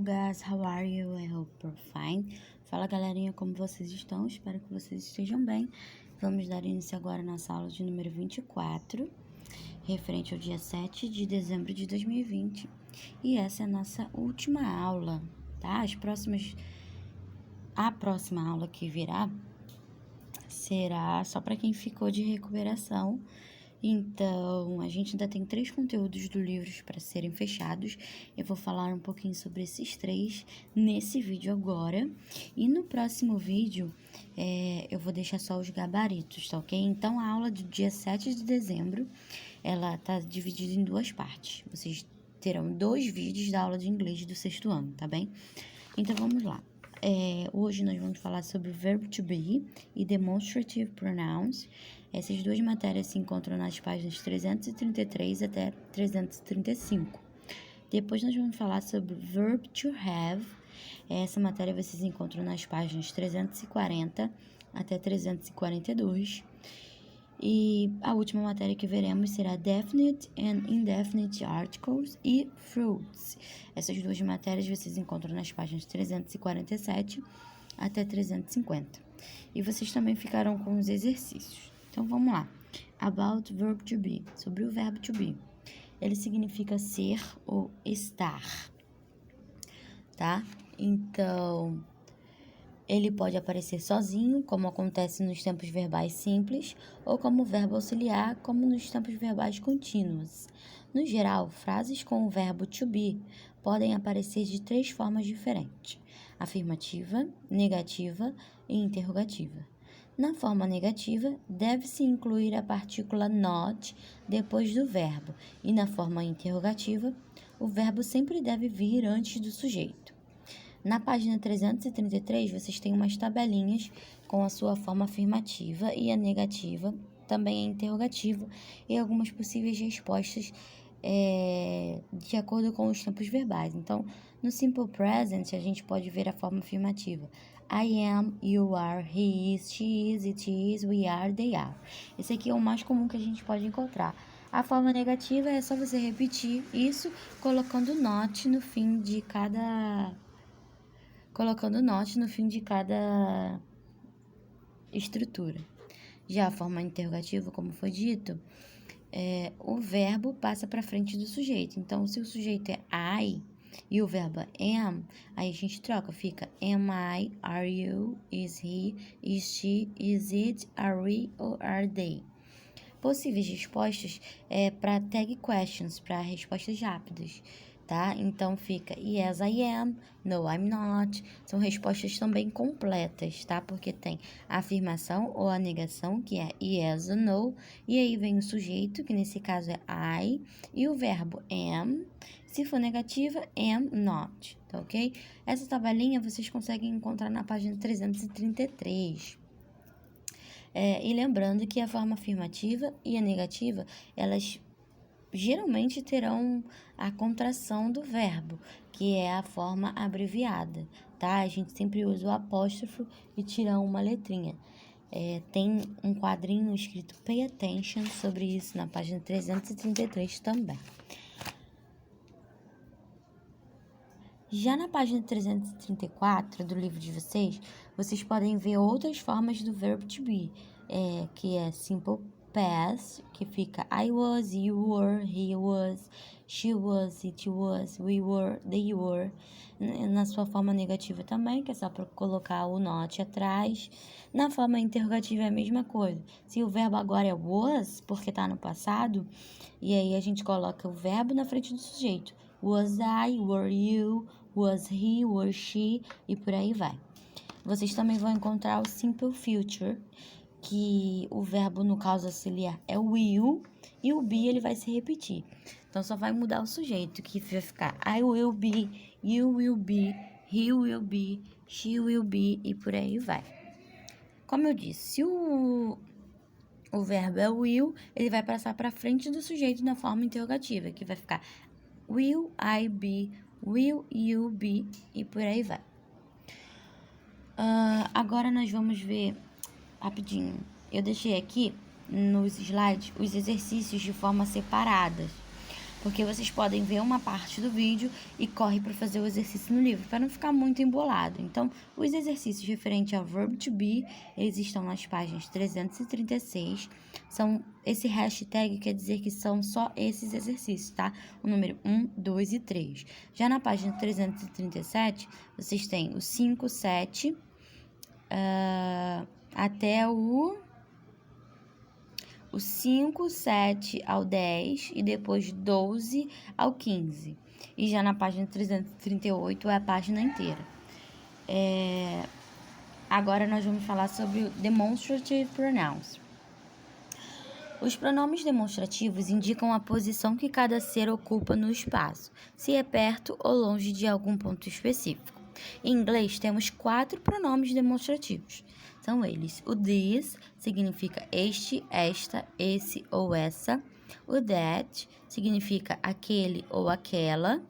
Hello guys, how are you? I hope you're fine. Fala galerinha, como vocês estão? Espero que vocês estejam bem. Vamos dar início agora à nossa aula de número 24, referente ao dia 7 de dezembro de 2020. E essa é a nossa última aula, tá? A próxima aula que virá será só para quem ficou de recuperação. Então, a gente ainda tem 3 conteúdos do livro para serem fechados. Eu vou falar um pouquinho sobre esses 3 nesse vídeo agora. E no próximo vídeo, eu vou deixar só os gabaritos, tá ok? Então, a aula do dia 7 de dezembro, ela tá dividida em 2 partes. Vocês terão 2 vídeos da aula de inglês do 6º ano, tá bem? Então, vamos lá. Hoje nós vamos falar sobre verb to be e demonstrative pronouns. Essas 2 matérias se encontram nas páginas 333 até 335. Depois nós vamos falar sobre verb to have. Essa matéria vocês encontram nas páginas 340 até 342. E a última matéria que veremos será definite and indefinite articles e fruits. Essas 2 matérias vocês encontram nas páginas 347 até 350. E vocês também ficarão com os exercícios. Então, vamos lá. About verb to be. Sobre o verbo to be. Ele significa ser ou estar, tá? Então, ele pode aparecer sozinho, como acontece nos tempos verbais simples, ou como verbo auxiliar, como nos tempos verbais contínuos. No geral, frases com o verbo to be podem aparecer de 3 formas diferentes: afirmativa, negativa e interrogativa. Na forma negativa, deve-se incluir a partícula not depois do verbo, e na forma interrogativa, o verbo sempre deve vir antes do sujeito. Na página 333, vocês têm umas tabelinhas com a sua forma afirmativa e a negativa, também a interrogativa, e algumas possíveis respostas de acordo com os tempos verbais. Então, no simple present, a gente pode ver a forma afirmativa. I am, you are, he is, she is, it is, we are, they are. Esse aqui é o mais comum que a gente pode encontrar. A forma negativa é só você repetir isso colocando not no fim de cada estrutura. Já a forma interrogativa, como foi dito, o verbo passa para frente do sujeito. Então, se o sujeito é I e o verbo é am, aí a gente troca, fica am I, are you, is he, is she, is it, are we ou are they. Possíveis respostas para tag questions, para respostas rápidas, tá? Então fica yes I am, no I'm not. São respostas também completas, tá? Porque tem a afirmação ou a negação, que é yes ou no, e aí vem o sujeito, que nesse caso é I, e o verbo am. Se for negativa, am not, tá ok? Essa tabelinha vocês conseguem encontrar na página 333. E lembrando que a forma afirmativa e a negativa, elas geralmente terão a contração do verbo, que é a forma abreviada, tá? A gente sempre usa o apóstrofo e tira uma letrinha. Tem um quadrinho escrito Pay Attention sobre isso na página 333 também. Já na página 334 do livro de vocês podem ver outras formas do verbo to be, que é simple past, que fica I was, you were, he was, she was, it was, we were, they were. Na sua forma negativa também, que é só para colocar o not atrás. Na forma interrogativa é a mesma coisa. Se o verbo agora é was, porque está no passado, e aí a gente coloca o verbo na frente do sujeito. Was I, were you, was he, was she, e por aí vai. Vocês também vão encontrar o simple future, que o verbo no caso auxiliar é will, e o be ele vai se repetir. Então, só vai mudar o sujeito, que vai ficar I will be, you will be, he will be, she will be, e por aí vai. Como eu disse, se o verbo é will, ele vai passar para frente do sujeito na forma interrogativa, que vai ficar will I be, will you be, e por aí vai. Agora nós vamos ver rapidinho. Eu deixei aqui nos slides os exercícios de forma separada. porque vocês podem ver uma parte do vídeo e corre para fazer o exercício no livro, para não ficar muito embolado. Então, os exercícios referentes ao verb to be, eles estão nas páginas 336. Esse hashtag quer dizer que são só esses exercícios, tá? O número 1, 2 e 3. Já na página 337, vocês têm o 5, 7, até o 5, 7 ao 10 e depois 12 ao 15. E já na página 338 é a página inteira. Agora nós vamos falar sobre o demonstrative pronouns. Os pronomes demonstrativos indicam a posição que cada ser ocupa no espaço, se é perto ou longe de algum ponto específico. Em inglês, temos 4 pronomes demonstrativos. São eles: o this significa este, esta, esse ou essa. O that significa aquele ou aquela.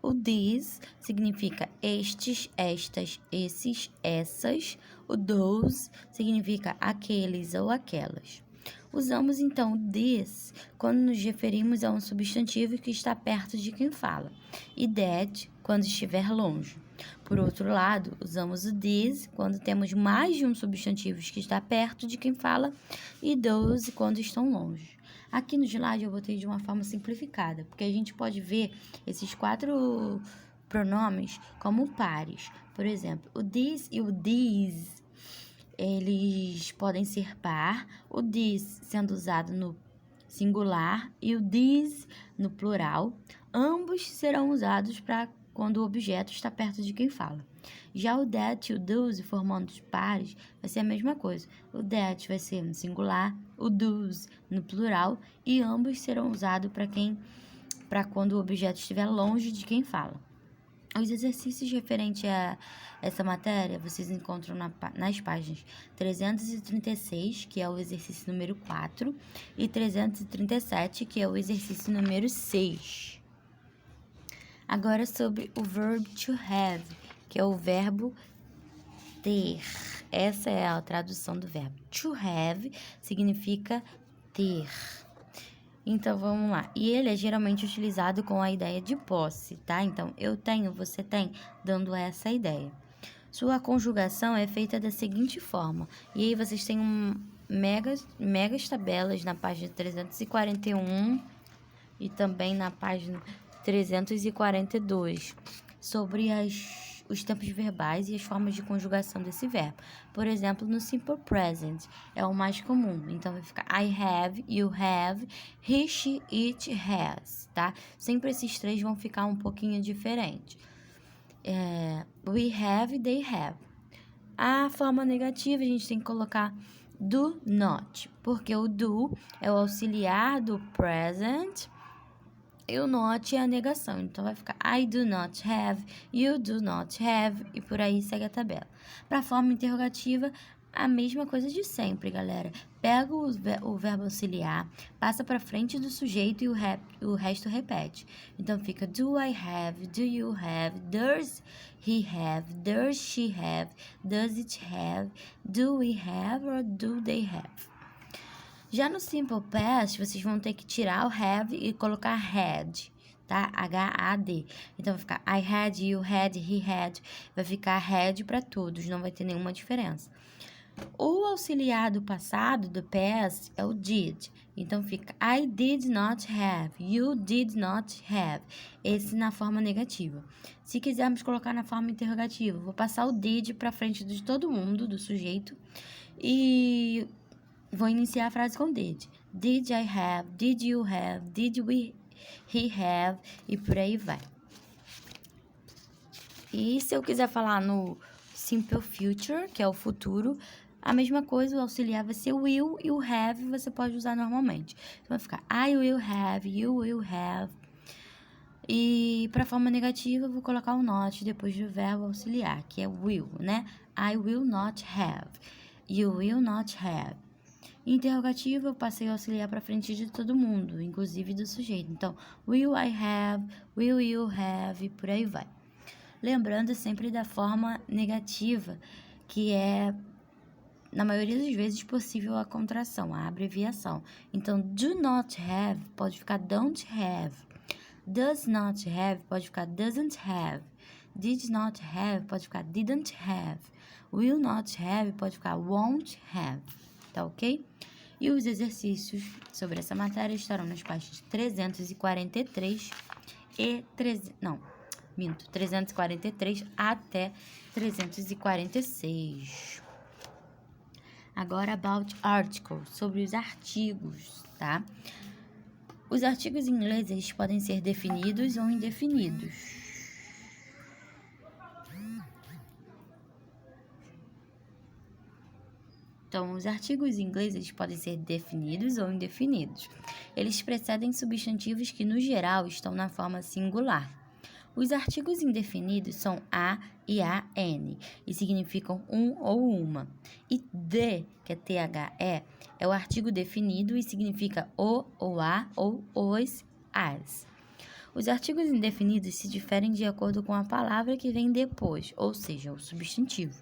O these significa estes, estas, esses, essas. O those significa aqueles ou aquelas. Usamos, então, this quando nos referimos a um substantivo que está perto de quem fala, e that quando estiver longe. Por outro lado, usamos o this quando temos mais de um substantivo que está perto de quem fala, e those quando estão longe. Aqui no slide eu botei de uma forma simplificada, porque a gente pode ver esses 4 pronomes como pares. Por exemplo, o this e o these, eles podem ser par, o this sendo usado no singular e o these no plural. Ambos serão usados para quando o objeto está perto de quem fala. Já o that e o those, formando os pares, vai ser a mesma coisa. O that vai ser no singular, o those no plural, e ambos serão usados para quando o objeto estiver longe de quem fala. Os exercícios referentes a essa matéria vocês encontram nas páginas 336, que é o exercício número 4, e 337, que é o exercício número 6. Agora sobre o verb to have, que é o verbo ter. Essa é a tradução do verbo. To have significa ter. Então, vamos lá. E ele é geralmente utilizado com a ideia de posse, tá? Então, eu tenho, você tem, dando essa ideia. Sua conjugação é feita da seguinte forma. E aí, vocês têm megas tabelas na página 341 e também na página 342 sobre os tempos verbais e as formas de conjugação desse verbo. Por exemplo, no simple present é o mais comum. Então, vai ficar I have, you have, he, she, it, has, tá? Sempre esses 3 vão ficar um pouquinho diferentes. We have, they have. A forma negativa, a gente tem que colocar do not, porque o do é o auxiliar do present e o not é a negação. Então, vai ficar I do not have, you do not have, e por aí segue a tabela. Para a forma interrogativa, a mesma coisa de sempre, galera. Pega o verbo auxiliar, passa para frente do sujeito e o resto repete. Então, fica do I have, do you have, does he have, does she have, does it have, do we have or do they have. Já no simple past, vocês vão ter que tirar o have e colocar had, tá? H-A-D. Então, vai ficar I had, you had, he had. Vai ficar had para todos, não vai ter nenhuma diferença. O auxiliar do passado, do past, é o did. Então, fica I did not have, you did not have. Esse na forma negativa. Se quisermos colocar na forma interrogativa, vou passar o did para frente de todo mundo, do sujeito, e vou iniciar a frase com did. Did I have? Did you have? Did he have? E por aí vai. E se eu quiser falar no simple future, que é o futuro, a mesma coisa, o auxiliar vai ser will e o have você pode usar normalmente. Então, vai ficar I will have, you will have. E para a forma negativa, eu vou colocar o not depois do verbo auxiliar, que é will, né? I will not have. You will not have. Interrogativa, eu passei o auxiliar para frente de todo mundo, inclusive do sujeito. Então, will I have, will you have, e por aí vai. Lembrando sempre da forma negativa, que é, na maioria das vezes, possível a contração, a abreviação. Então, do not have pode ficar don't have. Does not have pode ficar doesn't have. Did not have pode ficar didn't have. Will not have pode ficar won't have. Tá ok? E os exercícios sobre essa matéria estarão nas páginas 343 e 343 até 346. Agora, about articles, sobre os artigos, tá? Os artigos em inglês, eles podem ser definidos ou indefinidos. Então, os artigos em inglês, eles podem ser definidos ou indefinidos. Eles precedem substantivos que, no geral, estão na forma singular. Os artigos indefinidos são a e an e significam um ou uma. E the, que é the, é o artigo definido e significa o ou a ou os, as. Os artigos indefinidos se diferem de acordo com a palavra que vem depois, ou seja, o substantivo.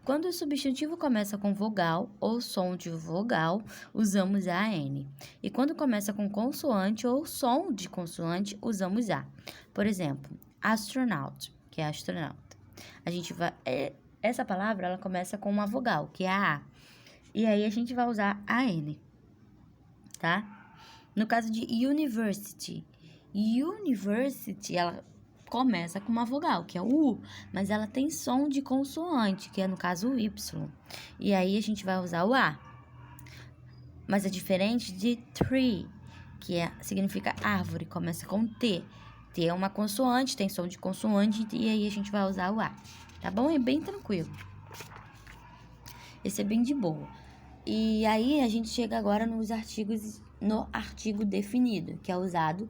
Quando o substantivo começa com vogal ou som de vogal, usamos a an. E quando começa com consoante ou som de consoante, usamos a. Por exemplo, astronaut, que é astronauta. Essa palavra, ela começa com uma vogal, que é a A. E aí a gente vai usar a N, tá? No caso de university, ela começa com uma vogal, que é o U, mas ela tem som de consoante, que é no caso o Y. E aí a gente vai usar o A. Mas é diferente de tree, que significa árvore, começa com T. T é uma consoante, tem som de consoante, e aí a gente vai usar o A. Tá bom? É bem tranquilo. Esse é bem de boa. E aí a gente chega agora no artigo definido, que é usado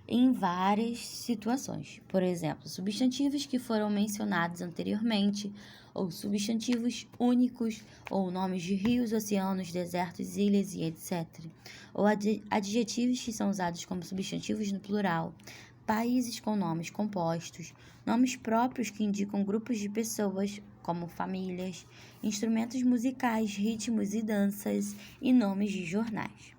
em várias situações. Por exemplo, substantivos que foram mencionados anteriormente, ou substantivos únicos, ou nomes de rios, oceanos, desertos, ilhas e etc. Ou adjetivos que são usados como substantivos no plural, países com nomes compostos, nomes próprios que indicam grupos de pessoas, como famílias, instrumentos musicais, ritmos e danças, e nomes de jornais.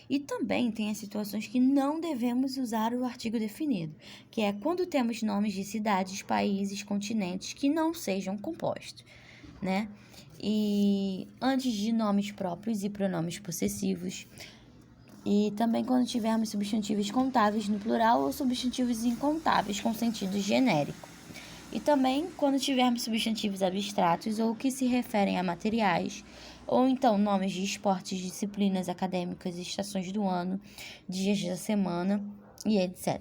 E também tem as situações que não devemos usar o artigo definido, que é quando temos nomes de cidades, países, continentes que não sejam compostos, né? E antes de nomes próprios e pronomes possessivos. E também quando tivermos substantivos contáveis no plural ou substantivos incontáveis com sentido genérico. E também quando tivermos substantivos abstratos ou que se referem a materiais, ou então nomes de esportes, disciplinas acadêmicas, estações do ano, dias da semana e etc.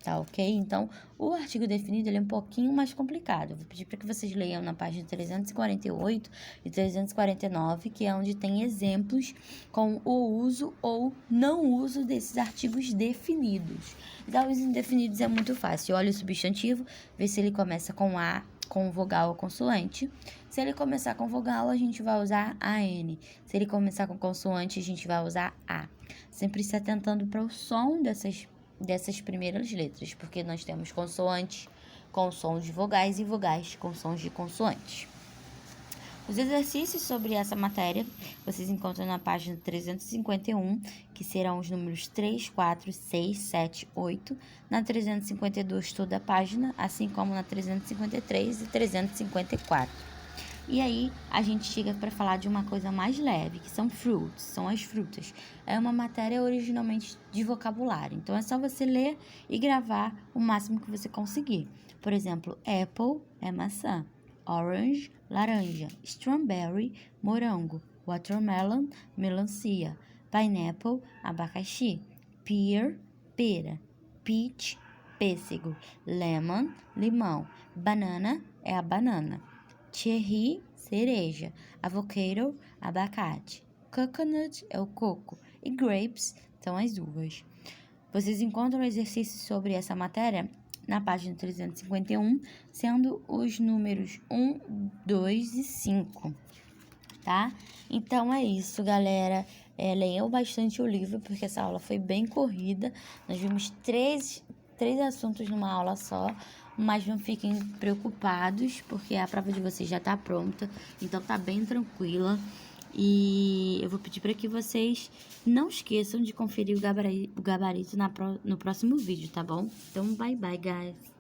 Tá ok? Então, o artigo definido ele é um pouquinho mais complicado. Eu vou pedir para que vocês leiam na página 348 e 349, que é onde tem exemplos com o uso ou não uso desses artigos definidos. Então, os indefinidos é muito fácil. Olha o substantivo, vê se ele começa com A, com vogal ou consoante. Se ele começar com vogal, a gente vai usar AN. Se ele começar com consoante, a gente vai usar A. Sempre se atentando para o som dessas primeiras letras, porque nós temos consoantes com sons de vogais e vogais com sons de consoantes. Os exercícios sobre essa matéria vocês encontram na página 351, que serão os números 3, 4, 6, 7, 8. Na 352 toda a página, assim como na 353 e 354. E aí, a gente chega para falar de uma coisa mais leve, que são fruits, são as frutas. É uma matéria originalmente de vocabulário, então é só você ler e gravar o máximo que você conseguir. Por exemplo, apple é maçã, orange, laranja, strawberry, morango, watermelon, melancia, pineapple, abacaxi, pear, pera, peach, pêssego, lemon, limão, banana é a banana. Cherry, cereja. Avocado, abacate. Coconut é o coco. E grapes são as uvas. Vocês encontram exercícios sobre essa matéria na página 351, sendo os números 1, 2 e 5, tá? Então, é isso, galera. Leiam bastante o livro, porque essa aula foi bem corrida. Nós vimos três assuntos numa aula só. Mas não fiquem preocupados, porque a prova de vocês já está pronta, então tá bem tranquila. E eu vou pedir para que vocês não esqueçam de conferir o gabarito no próximo vídeo, tá bom? Então, bye bye, guys!